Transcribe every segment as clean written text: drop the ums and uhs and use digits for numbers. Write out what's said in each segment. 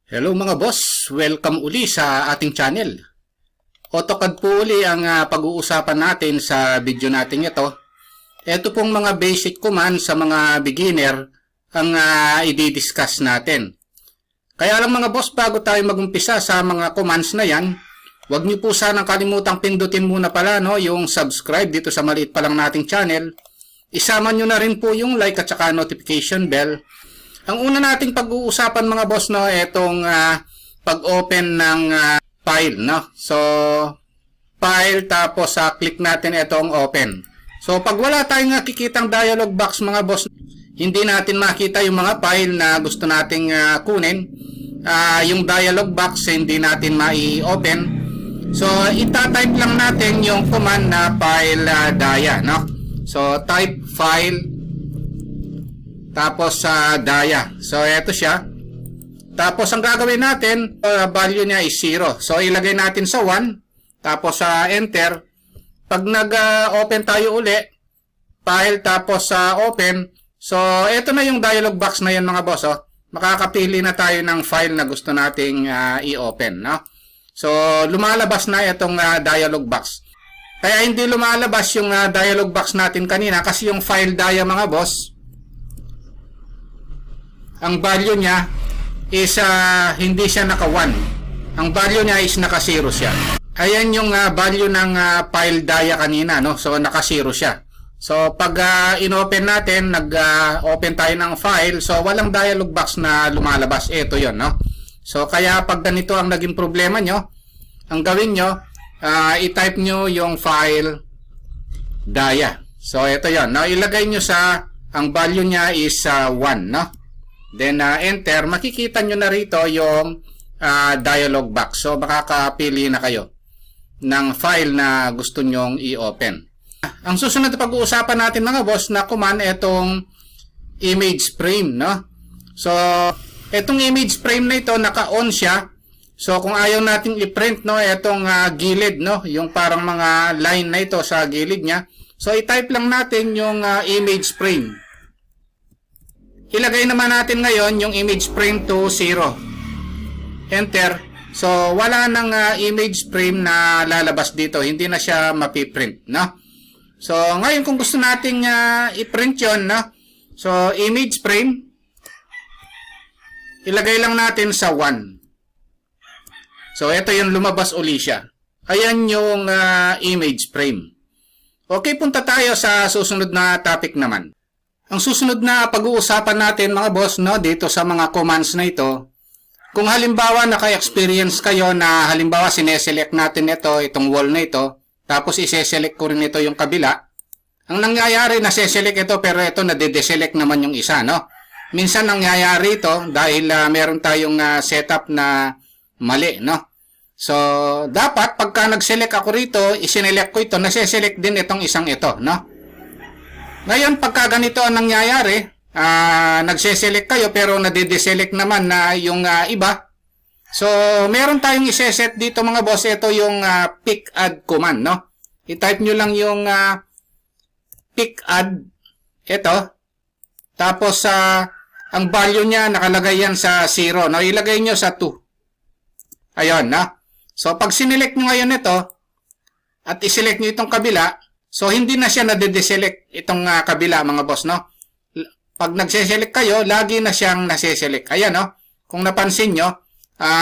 Hello mga boss, welcome uli sa ating channel. AutoCAD po uli ang pag-uusapan natin sa video natin ito. Ito pong mga basic commands sa mga beginner ang i-discuss natin. Kaya lang mga boss, bago tayo mag-umpisa sa mga commands na yan, huwag niyo po sanang kalimutang pindutin muna pala yung subscribe dito sa maliit pa lang nating channel. Isama nyo na rin po yung like at saka notification bell. Ang una nating pag-uusapan mga boss, itong pag-open ng file, So, file tapos click natin itong open. So, pag wala tayong nakikitang dialog box mga boss, hindi natin makita yung mga file na gusto nating kunin. Yung dialog box hindi natin mai-open. So, ita-type lang natin yung command na file dia, So, type file tapos sa dia. So, eto siya. Tapos, ang gagawin natin, value niya is 0. So, ilagay natin sa 1. Tapos, sa enter. Pag nag-open tayo uli, file, tapos sa open. So, eto na yung dialog box na yan mga boss. Makakapili na tayo ng file na gusto nating i-open. So, lumalabas na itong dialog box. Kaya hindi lumalabas yung dialog box natin kanina kasi yung file dia mga boss, ang value niya is hindi siya naka 1. Ang value niya is naka 0 siya. Ayan yung value ng file dia kanina, So naka 0 siya. So pag inopen natin, nag-open tayo ng file, so walang dialog box na lumalabas. Ito 'yon, So kaya pag ganito ang naging problema nyo, ang gawin nyo, i-type nyo yung file dia. So ito 'yon. Ilagay nyo sa, ang value niya is 1, Then, enter. Makikita nyo na rito yung dialog box. So, makakapili na kayo ng file na gusto nyong i-open. Ang susunod na pag-uusapan natin mga boss na command, itong image frame, So, itong image frame na ito, naka-on siya. So, kung ayaw nating i-print, itong gilid, yung parang mga line na ito sa gilid niya. So, i-type lang natin yung image frame. Ilagay naman natin ngayon yung image frame to 0. Enter. So, wala nang image frame na lalabas dito. Hindi na siya mapiprint, So, ngayon kung gusto nating i-print yun, So, image frame, ilagay lang natin sa 1. So, ito yung lumabas uli siya. Ayan yung image frame. Okay, punta tayo sa susunod na topic naman. Ang susunod na pag-uusapan natin mga boss, dito sa mga commands na ito, kung halimbawa naka-experience kayo na halimbawa sineselect natin itong wall na ito, tapos ise-select ko rin ito yung kabila, ang nangyayari nase-select ito pero ito nade-deselect naman yung isa, Minsan nangyayari ito dahil meron tayong setup na mali, So, dapat pagka nag-select ako rito, isinelect ko ito, nase-select din itong isang ito, Ngayon, pagka ganito ang nangyayari, nagse-select kayo pero nade-deselect naman na yung iba. So, meron tayong iseset dito mga boss. Ito yung pick add command, I-type nyo lang yung pick add. Ito. Tapos, ang value niya, nakalagay yan sa 0. Ilagay nyo sa 2. Ayun, So, pag sinelect nyo ngayon ito, at iselect nyo itong kabila, so, hindi na siya nade-deselect itong kabila mga boss, Pag nagse-select kayo, lagi na siyang nase-select. Ayan, Kung napansin nyo,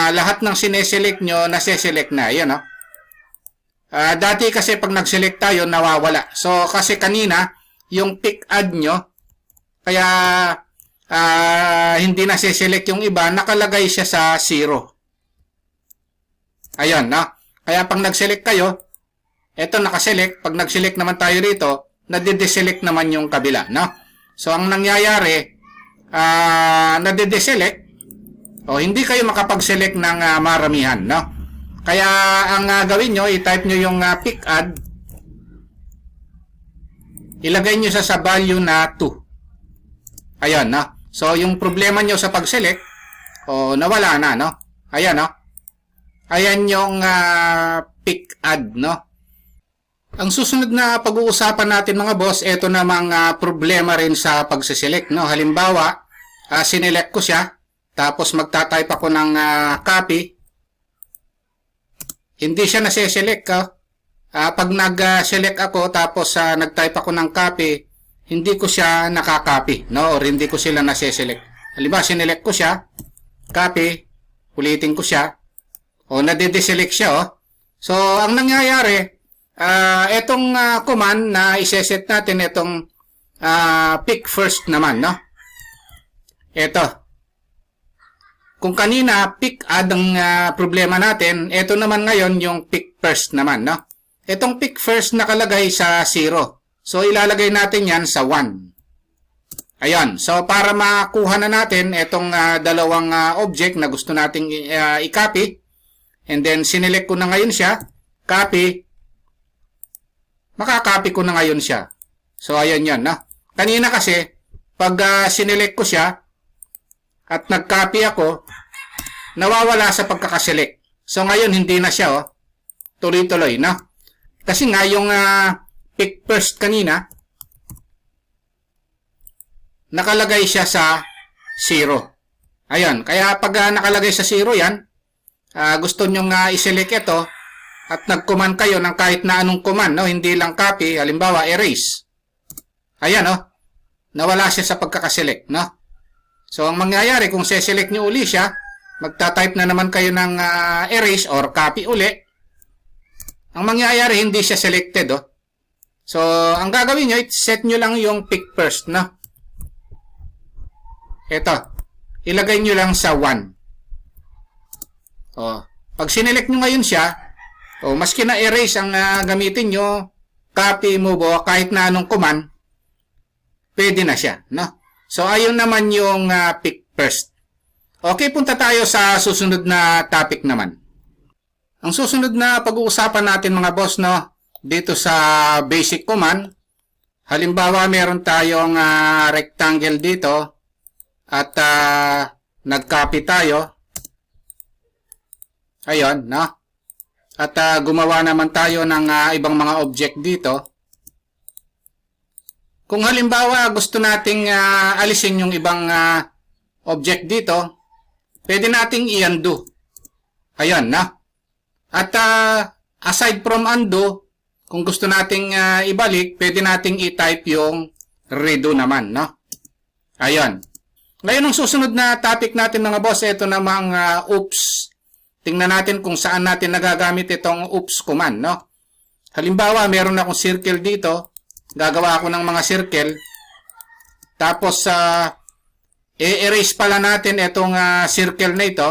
lahat ng sineselect nyo, nase-select na. Ayan, dati kasi pag nag-select tayo, nawawala. So, kasi kanina, yung pick add nyo, kaya hindi nase-select yung iba, nakalagay siya sa 0. Ayan, Kaya pag nag-select kayo, ito nakaselect. Pag nag-select naman tayo rito, nade-deselect naman yung kabila, So, ang nangyayari, nade-deselect, hindi kayo makapag-select ng maramihan, Kaya, ang gawin nyo, i-type nyo yung pick add, ilagay nyo sa value na 2. Ayan, So, yung problema nyo sa pag-select, nawala na, Ayan, Ayan yung pick add, Ang susunod na pag-uusapan natin mga boss, ito namang problema rin sa pagsiselect. Halimbawa, sinelect ko siya, Tapos magta-type ako ng copy. Hindi siya nase-select. Pag nag-select ako tapos nag-type ako ng copy, hindi ko siya nakaka-copy, no? Or hindi ko sila nase-select. Halimbawa, sinelect ko siya, copy, ulitin ko siya, o nade-deselect siya, oh. So, ang nangyayari, etong command na iseset natin, etong pick first naman, no? Ito. Kung kanina, pick add ang problema natin, ito naman ngayon yung pick first naman, no? Itong pick first nakalagay sa 0. So, ilalagay natin yan sa 1. Ayan. So, para makuha na natin itong dalawang object na gusto nating i-copy, and then, sinelect ko na ngayon siya, copy, makakopy ko na ngayon siya. So, ayan yan, no? Kanina kasi, pag sinelect ko siya, at nag-copy ako, nawawala sa pagkakaselect. So, ngayon, hindi na siya, oh. Tuloy-tuloy, no? Kasi nga, yung pick first kanina, nakalagay siya sa 0. Ayan, kaya pag nakalagay sa 0 yan, gusto nyo nga i-select ito, at nag-command kayo ng kahit na anong command, no? Hindi lang copy, halimbawa, erase. Ayan, oh. Nawala siya sa pagkakaselect, no? So, ang mangyayari, kung se-select nyo uli siya, magta-type na naman kayo ng erase or copy uli. Ang mangyayari, hindi siya selected, oh. So, ang gagawin nyo, set nyo lang yung pick first, no? Ito. Ilagay nyo lang sa 1. Oh. Pag sinelect nyo ngayon siya, oh, maski na erase ang gamitin nyo, copy, move, o kahit na anong command, pwede na siya, no? So, ayun naman yung pick first. Okay, punta tayo sa susunod na topic naman. Ang susunod na pag-uusapan natin mga boss, no, dito sa basic command, halimbawa meron tayong rectangle dito at nag-copy tayo. Ayun, no? At gumawa naman tayo ng ibang mga object dito. Kung halimbawa gusto nating alisin yung ibang object dito, pwede nating i-undo. Ayun, no? At aside from undo, kung gusto nating ibalik, pwede nating i-type yung redo naman, no? Ayun. Ngayon, ang susunod na topic natin mga boss, ito namang oops. Tingnan natin kung saan natin nagagamit itong oops command, no? Halimbawa, meron akong circle dito. Gagawa ako ng mga circle. Tapos, i-erase pala natin itong circle na ito.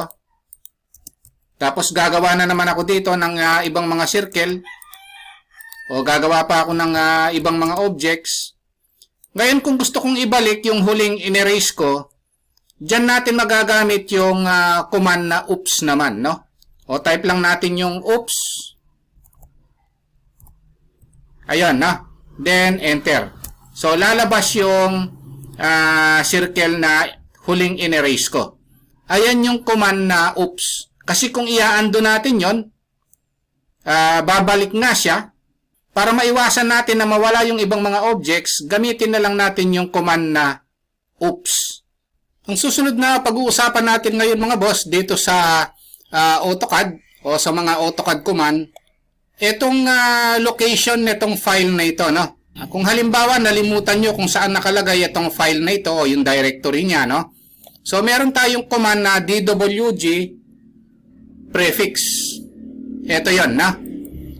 Tapos gagawa na naman ako dito ng ibang mga circle. O gagawa pa ako ng ibang mga objects. Ngayon kung gusto kong ibalik yung huling in-erase ko, dyan natin magagamit yung command na oops naman, no? O type lang natin yung oops. Ayan, no? Then enter. So lalabas yung circle na huling in-erase ko. Ayan yung command na oops. Kasi kung i-undo natin yon, babalik nga siya. Para maiwasan natin na mawala yung ibang mga objects, gamitin na lang natin yung command na oops. Ang susunod na pag-uusapan natin ngayon mga boss dito sa AutoCAD o sa mga AutoCAD command, itong location nitong file na ito, no? Kung halimbawa nalimutan nyo kung saan nakalagay itong file na ito o yung directory niya, no? So meron tayong command na dwg prefix. Ito yon, na.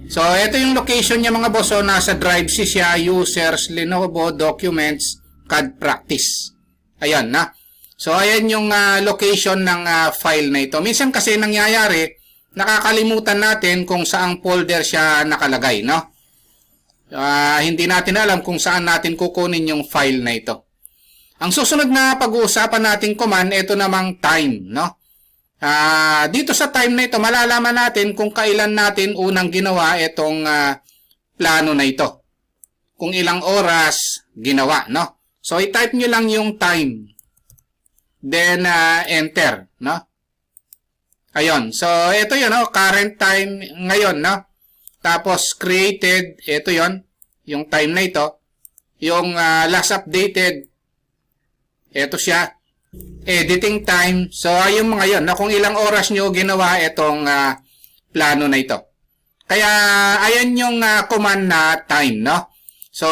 So, ito yung location niya mga boss. So, nasa Drive C siya, Users, Lenovo, Documents, CAD Practice. Ayan, na. So, ayan yung location ng file na ito. Minsan kasi nangyayari, nakakalimutan natin kung saang folder siya nakalagay, no? Hindi natin alam kung saan natin kukunin yung file na ito. Ang susunod na pag-uusapan nating command, ito namang time, no? Dito sa time na ito, malalaman natin kung kailan natin unang ginawa itong plano na ito. Kung ilang oras ginawa, no? So, i-type nyo lang yung time. Then, enter, no? Ayun. So, ito yun, no? Current time ngayon, no? Tapos, created, ito yun, yung time na ito. Yung last updated, ito siya. editing time. So, yung mga yon na kung ilang oras nyo ginawa itong plano na ito. Kaya, ayan yung command na time, no? So,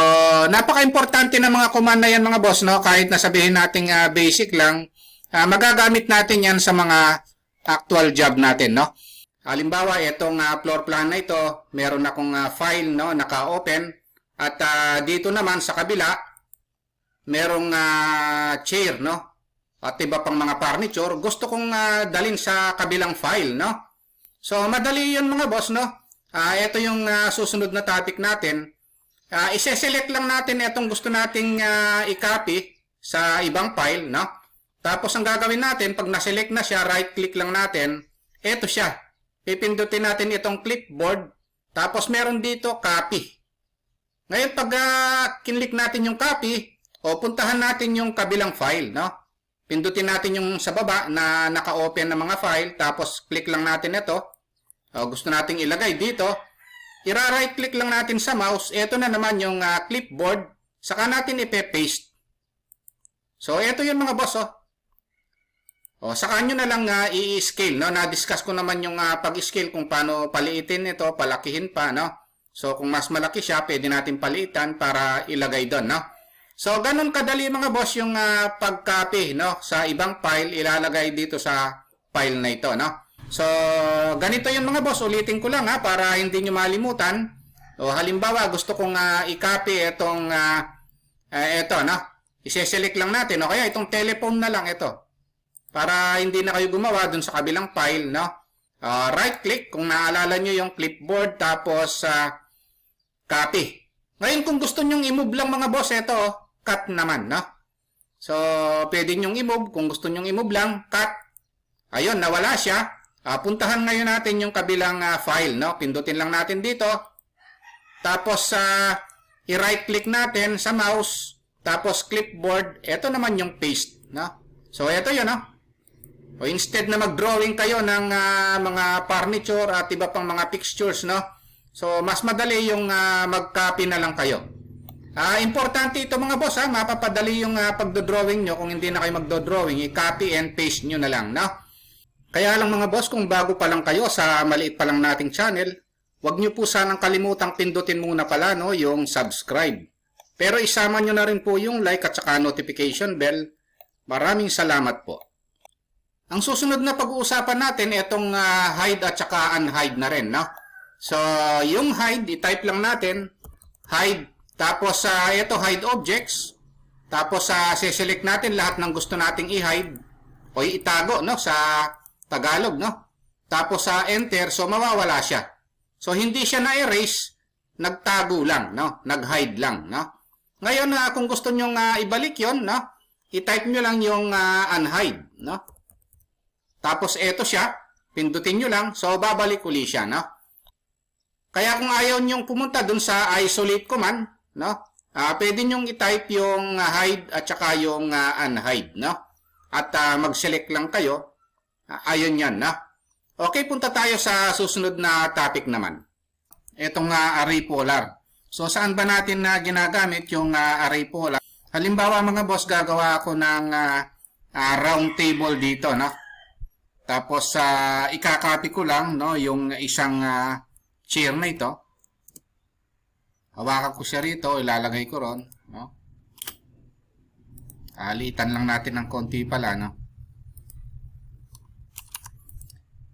napaka-importante ng mga command na yan, mga boss, no? Kahit nasabihin natin basic lang, magagamit natin yan sa mga actual job natin, no? Halimbawa, itong floor plan na ito, meron akong file, no, naka-open. At dito naman sa kabila, merong chair, no? At iba pang mga furniture, gusto kong dalhin sa kabilang file, no? So, madali yun mga boss, no? Ito yung susunod na topic natin. Ise-select lang natin itong gusto nating i-copy sa ibang file, no? Tapos, ang gagawin natin, pag na-select na siya, right-click lang natin, ito siya. Pipindutin natin itong clipboard, tapos meron dito, copy. Ngayon, pag kinlik natin yung copy, o puntahan natin yung kabilang file, no? Pindutin natin yung sa baba na naka-open na mga file, tapos click lang natin ito. Gusto nating ilagay dito. I-right click lang natin sa mouse. Ito na naman yung clipboard. Saka natin ipe-paste. So, ito yung mga boss, saka nyo na lang i-scale, no? Na-discuss ko naman yung pag-scale kung paano paliitin ito, palakihin pa, no? So, kung mas malaki siya, pwede natin paliitan para ilagay doon, no? So, ganun kadali mga boss yung pag-copy, no? Sa ibang file, ilalagay dito sa file na ito, no? So, ganito yung mga boss. Ulitin ko lang para hindi nyo malimutan. Halimbawa, gusto kong i-copy itong, ito, no? I-select lang natin, o kaya itong telephone na lang ito. Para hindi na kayo gumawa dun sa kabilang file, no? Right-click, kung naalala nyo yung clipboard, tapos copy. Ngayon, kung gusto nyong i-move lang mga boss, ito, cut naman, no? So, pwede nyong i-move. Kung gusto nyong i-move lang, cut. Ayun, nawala siya. Puntahan ngayon natin yung kabilang file, no? Pindutin lang natin dito. Tapos, i-right click natin sa mouse. Tapos, clipboard. Ito naman yung paste, no? So, ito yun, no? O, instead na mag-drawing kayo ng mga furniture at iba pang mga fixtures, no? So, mas madali yung mag-copy na lang kayo. Importante ito mga boss, mapapadali yung pagdodrawing nyo. Kung hindi na kayo magdodrawing, i-copy and paste nyo na lang, no? Kaya lang mga boss, kung bago pa lang kayo sa maliit pa lang nating channel, huwag nyo po sanang kalimutang pindutin muna pala, no, yung subscribe. Pero isama nyo na rin po yung like at saka notification bell. Maraming salamat po. Ang susunod na pag-uusapan natin, itong hide at saka unhide na rin, no? So, yung hide, i-type lang natin, hide. Tapos, ito, hide objects. Tapos, select natin lahat ng gusto nating i-hide. O itago, no? Sa Tagalog, no? Tapos, enter. So, mawawala siya. So, hindi siya na-erase. Nagtago lang, no? Nag-hide lang, no? Ngayon, kung gusto nyong ibalik yon, no? I-type nyo lang yung unhide, no? Tapos, ito siya. Pindutin nyo lang. So, babalik uli siya, no? Kaya kung ayaw nyong pumunta dun sa isolate command, no? Pwede nyong i-type yung hide at saka yung unhide, no? At mag-select lang kayo. Ayun yan, no? Okay, punta tayo sa susunod na topic naman. Itong array polar. So, saan ba natin ginagamit yung array polar? Halimbawa, mga boss, gagawa ako ng round table dito, no? Tapos, ikakopy ko lang, no? Yung isang chair na ito. Hawakan ko siya rito, ilalagay ko ron, no? Alitan lang natin ng konti pala, no?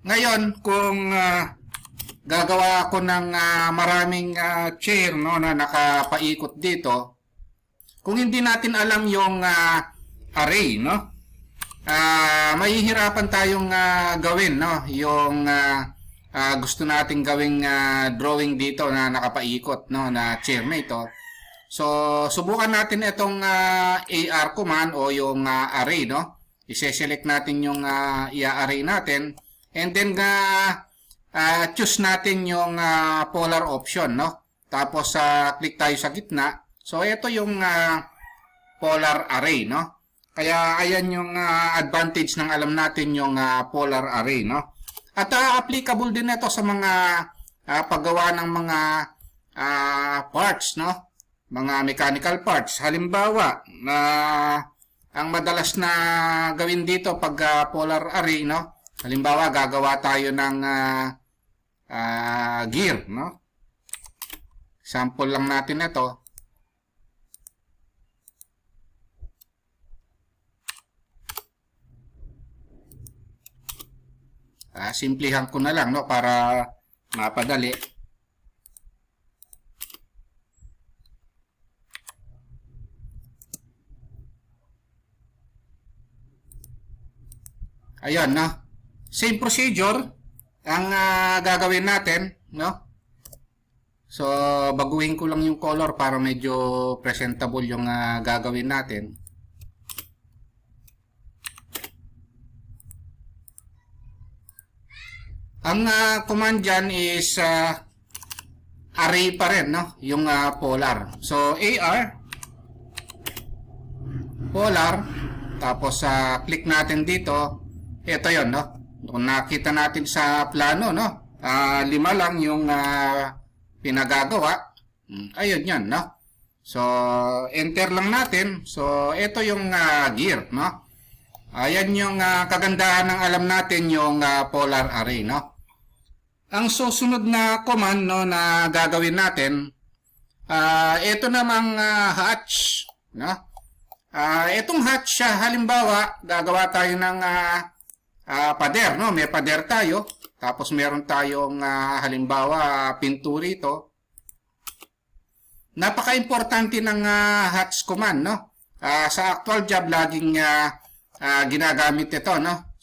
Ngayon, kung gagawa ako ng maraming chair, no, na nakapaikot dito, kung hindi natin alam yung array, no? Mahihirapan tayong gawin, no? Yung gusto nating gawing drawing dito na nakapaikot, no, na chair na ito. So, subukan natin itong AR command o yung array, no? I-select natin yung i-array natin. And then, choose natin yung polar option, no? Tapos, click tayo sa gitna. So, ito yung polar array, no? Kaya, ayan yung advantage ng alam natin yung polar array, no? At applicable din ito sa mga paggawa ng mga parts, no? Mga mechanical parts. Halimbawa, ang madalas na gawin dito pag polar array, no? Halimbawa, gagawa tayo ng gear, no? Sample lang natin ito. Simplihan ko na lang, no, para mapadali. Ayan, no? Same procedure ang gagawin natin, no? So, baguhin ko lang yung color para medyo presentable yung gagawin natin. Ang command dyan is array pa rin, no? Yung polar. So, AR, polar, tapos click natin dito. Ito yon, no? Kung nakita natin sa plano, no? 5 lang yung pinagagawa. Ayun yan, no? So, enter lang natin. So, ito yung gear, no? Ayan yung kagandahan ng alam natin yung polar array, no? Ang susunod na command, no, na gagawin natin, ito namang hatch, no? Itong hatch, halimbawa, gagawa tayo ng pader, no? May pader tayo. Tapos meron tayong halimbawa pinto rito. Napaka-importante ng hatch command, no? Sa actual job laging ginagamit ito, no?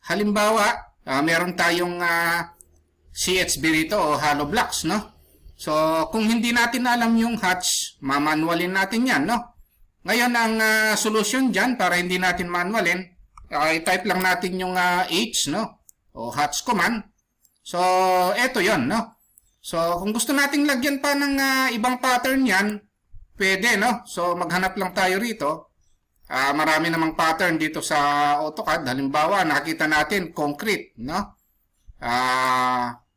Halimbawa, meron tayong CHB rito o hollow blocks, no? So, kung hindi natin alam yung hatch, mamanualin natin yan, no? Ngayon, ang solution dyan para hindi natin manualin, i-type lang natin yung H, no? O hatch command. So, eto yon, no? So, kung gusto nating lagyan pa ng ibang pattern yan, pwede, no? So, maghanap lang tayo rito. Marami namang pattern dito sa AutoCAD. Halimbawa, nakita natin concrete, no?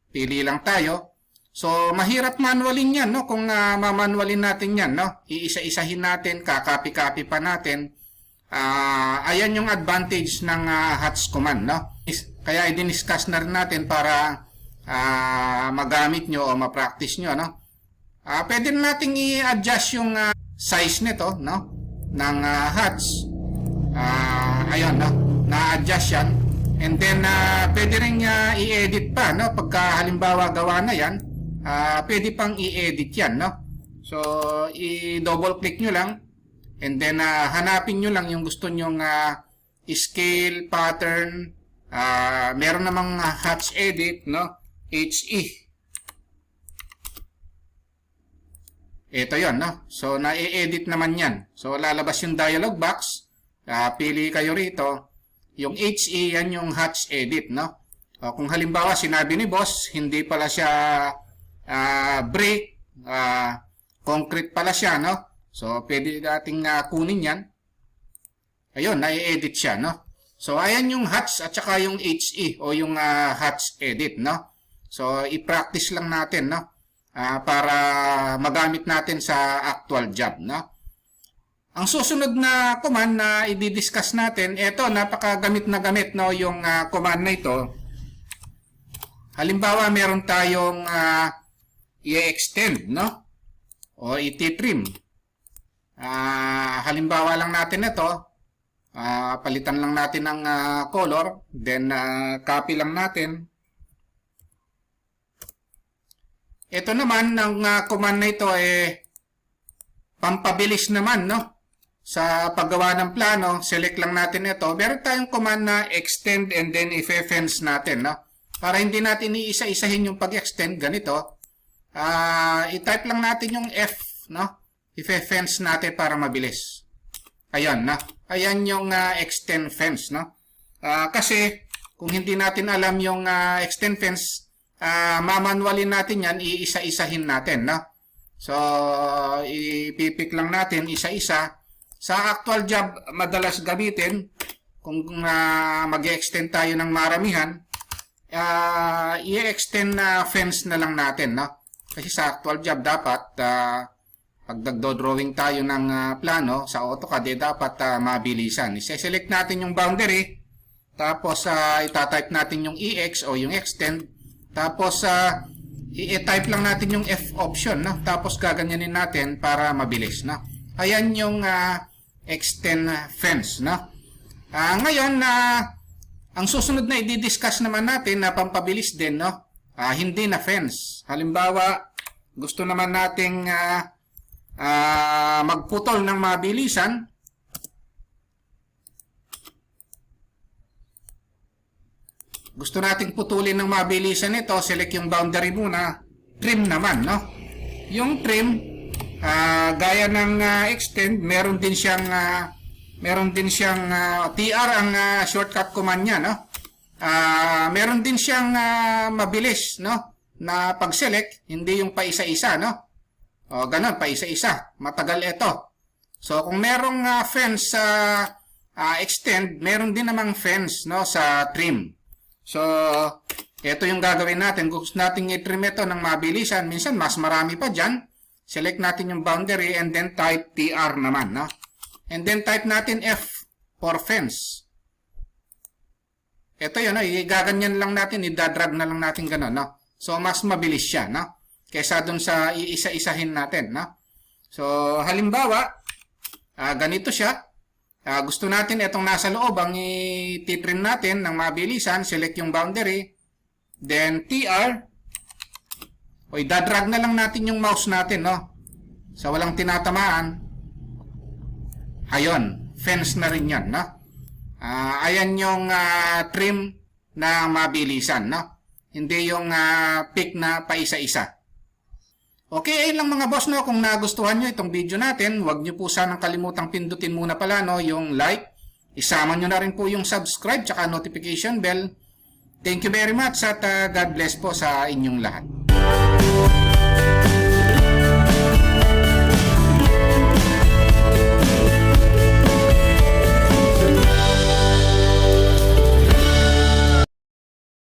Pili lang tayo. So, mahirap manualin yan, no? Kung mamanualin natin yan, no? Iisa-isahin natin, kakopy-copy pa natin. Ayan yung advantage ng hatch command, no? Kaya i-discuss na rin natin para magamit nyo o ma-practice nyo, no? Pwede natin i-adjust yung size nito, no? Ng hatch. Ayun, no? Na-adjust yan. And then, pwede rin i-edit pa, no? Pagka halimbawa gawa na yan, pwede pang i-edit yan, no? So, i-double click nyo lang. And then, hanapin nyo lang yung gusto nyong scale, pattern. Meron namang hatch edit, no? HE. Ito yon, no? So, na-edit naman yan. So, lalabas yung dialog box. Pili kayo rito. Yung HE, yan yung hatch edit, no? Kung halimbawa, sinabi ni boss, hindi pala siya brick, concrete pala siya, no? So, pwede nating kunin yan. Ayun, na-edit siya, no? So, ayan yung hatch at saka yung HE o yung hatch edit, no? So, i-practice lang natin, no? Para magamit natin sa actual job, no? Ang susunod na command na i-discuss natin, ito, napakagamit na gamit, no? Yung command na ito. Halimbawa, meron tayong i-extend, no? O i-trim. Halimbawa lang natin ito. Palitan lang natin ng color. Then, copy lang natin. Ito naman, ang command na ito pampabilis naman, no? Sa paggawa ng plano, select lang natin ito. Meron tayong command na extend and then i-fence natin, no? Para hindi natin iisa-isahin yung pag-extend, ganito. I-type lang natin yung F, no? I-fence natin para mabilis. Ayan, no? Ayan yung extend fence, no? Kasi, kung hindi natin alam yung extend fence, mamanualin natin yan, iisa-isahin natin, no? So, ipipik lang natin isa-isa. Sa actual job, madalas gamitin, kung mag-extend tayo ng maramihan, i-extend na fence na lang natin, no? Kasi sa actual job, dapat Pag nagdo-drawing tayo ng plano sa AutoCAD, dapat mabilisan. I-select natin yung boundary, tapos itatype natin yung EX o yung extend, tapos i-type lang natin yung F option, no? Tapos gaganyanin natin para mabilis, no? Ayan yung extend fence, no? Ngayon, ang susunod na i-discuss naman natin na pampabilis din, no? Hindi na fence. Halimbawa, gusto naman nating magputol ng mabilisan. Gusto nating putulin ng mabilisan ito, select yung boundary muna, trim naman, no? Yung trim, gaya ng extend, meron din siyang TR ang shortcut command niya, no? Meron din siyang mabilis, no? Na pag-select, hindi yung paisa-isa, no? O, ganun, paisa-isa. Matagal ito. So, kung merong fence sa extend, meron din namang fence, no, sa trim. So, ito yung gagawin natin. Gusto natin i-trim ito ng mabilisan. Minsan, mas marami pa dyan. Select natin yung boundary and then type TR naman, no? And then type natin F for fence. Ito yun, no? Igaganyan lang natin, idadrag na lang natin gano'n, no? So, mas mabilis siya, no? Kaysa dun sa iisa-isahin natin, no? So, halimbawa, ganito siya. Gusto natin itong nasa loob, ang i-trim natin ng mabilisan, select yung boundary, then TR, o idadrag na lang natin yung mouse natin, no? Sa walang tinatamaan. Ayun, fence na rin yan, no? Ayan yung trim na mabilisan, no? Hindi yung pick na paisa-isa. Okay, ayun lang mga boss, no? Kung nagustuhan nyo itong video natin, huwag nyo po sanang kalimutang pindutin muna pala, no? Yung like. Isama nyo na rin po yung subscribe tsaka notification bell. Thank you very much at God bless po sa inyong lahat.